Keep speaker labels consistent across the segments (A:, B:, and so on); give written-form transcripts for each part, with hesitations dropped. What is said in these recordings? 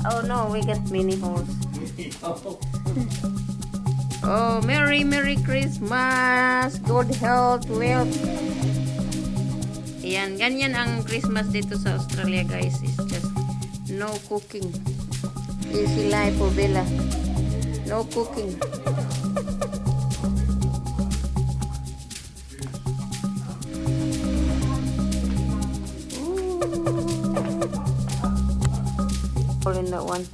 A: Oh no, we got mini holes. Oh, Merry Christmas! Good health, wealth. Ayan, ganyan ang Christmas dito sa Australia, guys. It's just no cooking. Easy life for Bella. No cooking. All in that one.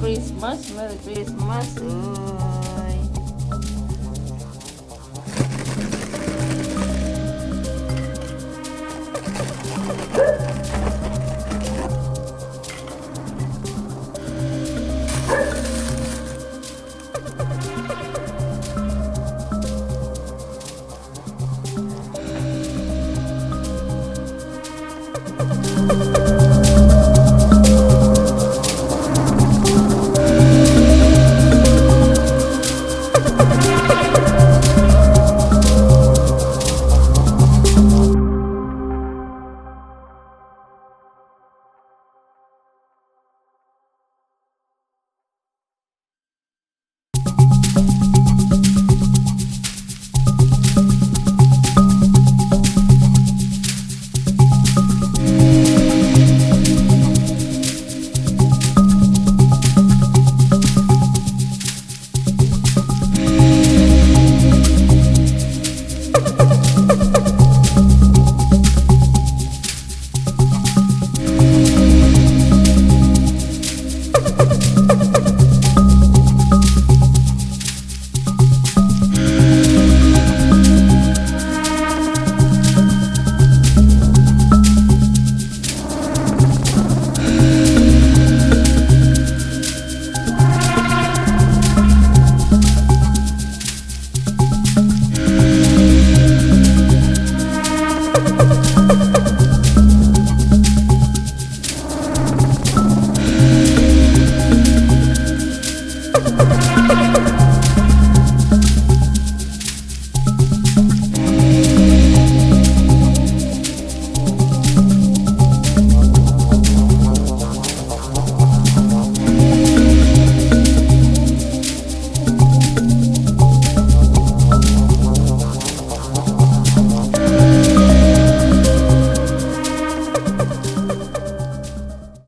A: Christmas, Merry Christmas. Uy.